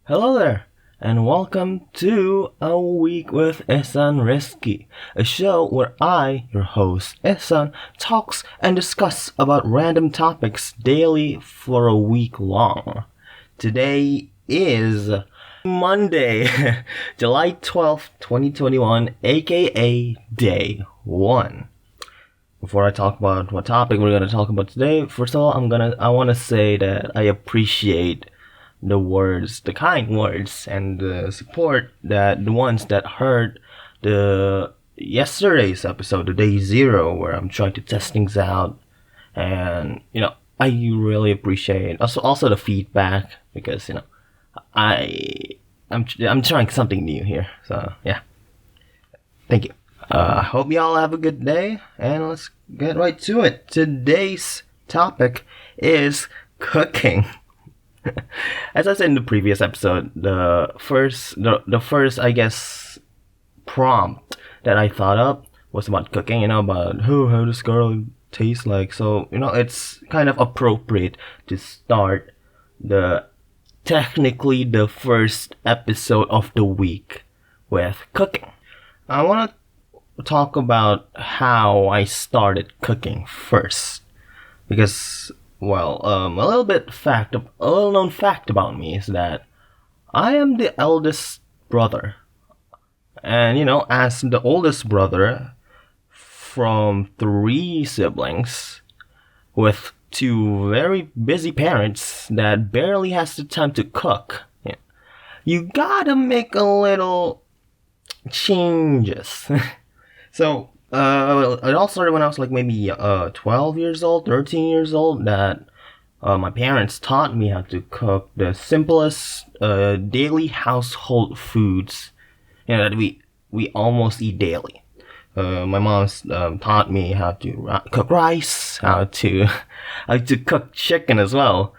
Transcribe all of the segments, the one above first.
Hello there, and welcome to A Week with Ihsan Rizqi, a show where I, your host Ihsan, talks and discuss about random topics daily for a week long. Today is Monday, July 12th, 2021, aka Day 1. Before I talk about what topic we're gonna talk about today, first of all, I wanna say that I appreciate the kind words, and the support that the ones that heard the yesterday's episode, the day zero, where I'm trying to test things out, and I really appreciate also the feedback because I'm trying something new here, so yeah, thank you. I hope y'all have a good day, and let's get right to it. Today's topic is cooking. As I said in the previous episode, the first I guess prompt that I thought of was about cooking. About how this girl tastes like. So it's kind of appropriate to start the technically the first episode of the week with cooking. I want to talk about how I started cooking first, because a little known fact about me is that I am the eldest brother. And, as the oldest brother from three siblings with two very busy parents that barely has the time to cook, you gotta make a little changes. So, it all started when I was like maybe 12 years old, 13 years old, that my parents taught me how to cook the simplest daily household foods that we almost eat daily. My mom's taught me how to cook rice, how to how to cook chicken as well.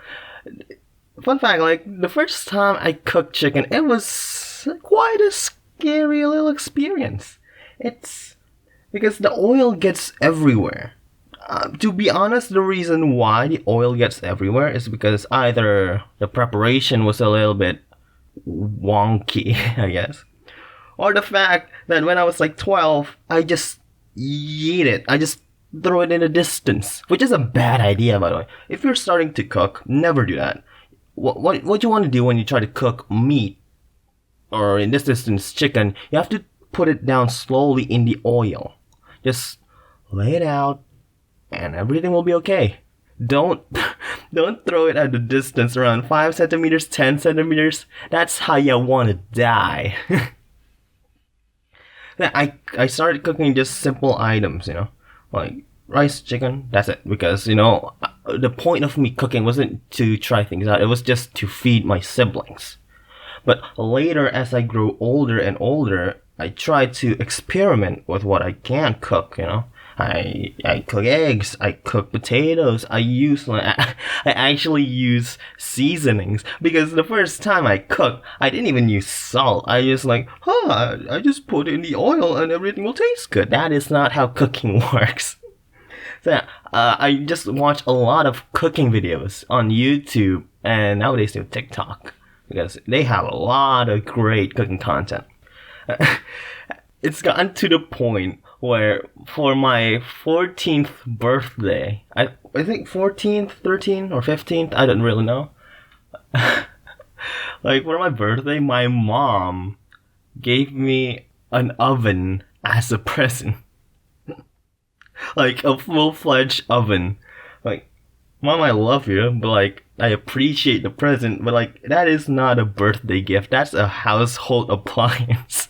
Fun fact, like the first time I cooked chicken, it was quite a scary little experience. It's because the oil gets everywhere. To be honest, the reason why the oil gets everywhere is because either the preparation was a little bit wonky, I guess, or the fact that when I was like 12, I just eat it. I just throw it in the distance, which is a bad idea, by the way. If you're starting to cook, never do that. What you want to do when you try to cook meat, or in this instance chicken, you have to put it down slowly in the oil. Just lay it out, and everything will be okay. Don't don't throw it at the distance around 5 centimeters, 10 centimeters. That's how you want to die. Then I started cooking just simple items, like rice, chicken. That's it. Because the point of me cooking wasn't to try things out. It was just to feed my siblings. But later, as I grew older and older, I tried to experiment with what I can cook. I cook eggs, I cook potatoes, I actually use seasonings, because the first time I cooked, I didn't even use salt. I just I just put in the oil and everything will taste good. That is not how cooking works. So I just watch a lot of cooking videos on YouTube, and nowadays TikTok, because they have a lot of great cooking content. It's gotten to the point where for my 14th birthday, I think 14th, 13th, or 15th, I don't really know. Like for my birthday, my mom gave me an oven as a present. Like a full-fledged oven. Like, Mom, I love you, but like, I appreciate the present, but like, that is not a birthday gift. That's a household appliance.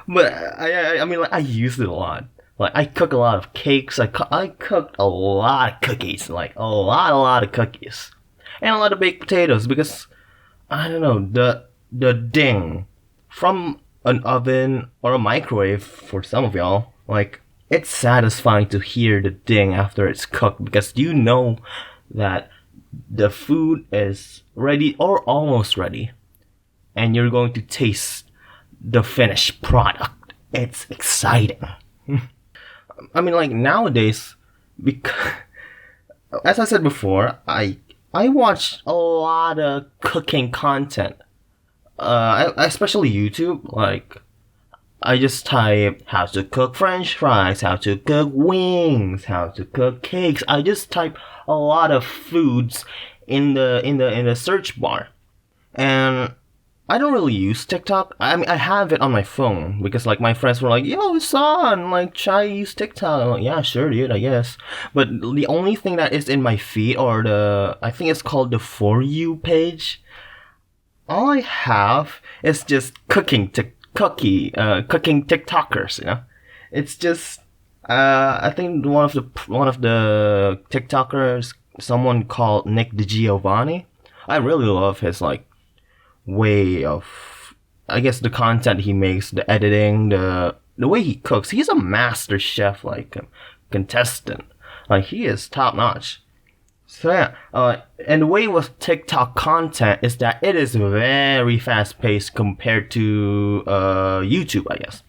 But I mean, like, I use it a lot. Like, I cook a lot of cakes. I cooked a lot of cookies. Like, a lot of cookies. And a lot of baked potatoes, because, I don't know, the ding from an oven or a microwave, for some of y'all, like, it's satisfying to hear the ding after it's cooked, because you know that the food is ready or almost ready, and you're going to taste the finished product. It's exciting. I mean, like nowadays, because as I said before, I watch a lot of cooking content. Especially YouTube. Like, I just type how to cook French fries, how to cook wings, how to cook cakes. I just type a lot of foods in the search bar, and I don't really use TikTok. I mean, I have it on my phone because like my friends were like, "Yo, son, like try use TikTok." I'm like, "Yeah, sure, dude, I guess." But the only thing that is in my feed or I think it's called the For You page. All I have is just cooking TikTokers. It's just I think one of the TikTokers, someone called Nick DiGiovanni. I really love his like way of, I guess, the content he makes, the editing, the way he cooks. He's a master chef, like contestant. Like he is top notch. So yeah, and the way with TikTok content is that it is very fast paced compared to YouTube, I guess.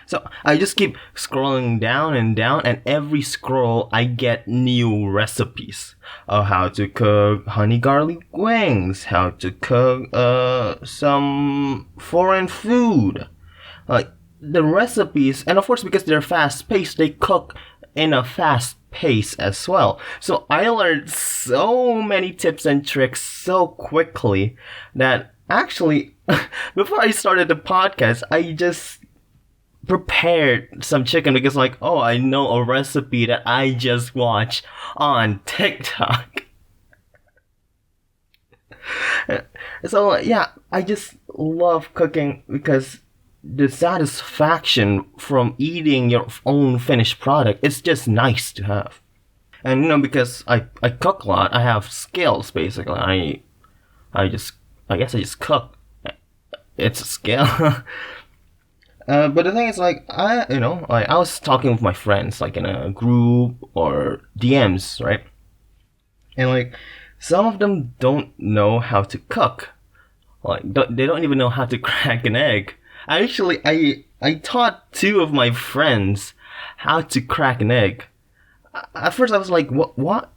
So I just keep scrolling down and down, and every scroll I get new recipes of how to cook honey garlic wings, how to cook some foreign food, like the recipes, and of course because they're fast paced, they cook in a fast pace as well. So I learned so many tips and tricks so quickly that actually before I started the podcast, I just prepared some chicken because like, oh, I know a recipe that I just watched on TikTok. So yeah, I just love cooking because the satisfaction from eating your own finished product, it's just nice to have. And because I cook a lot, I have skills basically. I guess I just cook. It's a skill. But the thing is, like, like I was talking with my friends, like in a group or DMs, right? And like, some of them don't know how to cook. Like, they don't even know how to crack an egg. I taught two of my friends how to crack an egg. At first, I was like, what?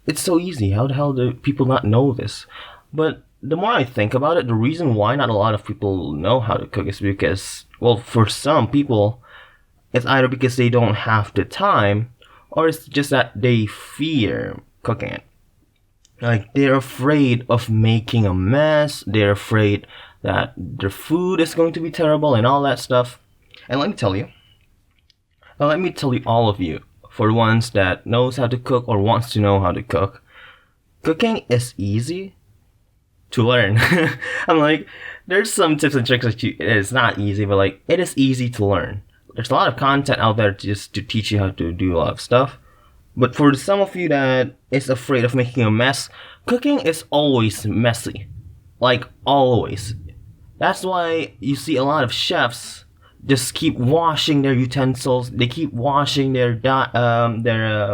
It's so easy. How the hell do people not know this? But the more I think about it, the reason why not a lot of people know how to cook is because, well, for some people, it's either because they don't have the time, or it's just that they fear cooking it. Like, they're afraid of making a mess, they're afraid that their food is going to be terrible and all that stuff. And let me tell you, all of you, for the ones that knows how to cook or wants to know how to cook, cooking is easy to learn. I'm like, there's some tips and tricks that it's not easy, but like, it is easy to learn. There's a lot of content out there just to teach you how to do a lot of stuff. But for some of you that is afraid of making a mess, cooking is always messy. Like, always. That's why you see a lot of chefs just keep washing their utensils. They keep washing their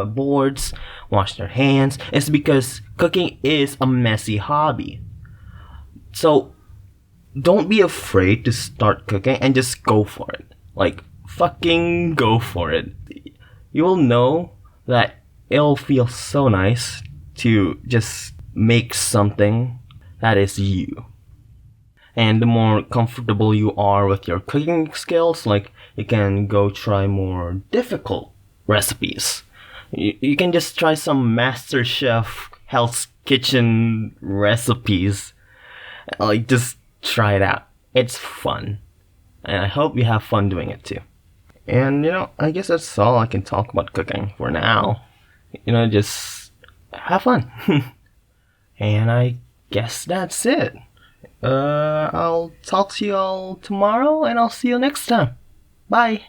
boards, wash their hands. It's because cooking is a messy hobby. So don't be afraid to start cooking and just go for it. Like, fucking go for it. You will know that it'll feel so nice to just make something that is you. And the more comfortable you are with your cooking skills, like, you can go try more difficult recipes. You can just try some MasterChef Hell's Kitchen recipes. Like, just try it out. It's fun. And I hope you have fun doing it too. And, I guess that's all I can talk about cooking for now. Just have fun. And I guess that's it. I'll talk to you all tomorrow, and I'll see you next time. Bye.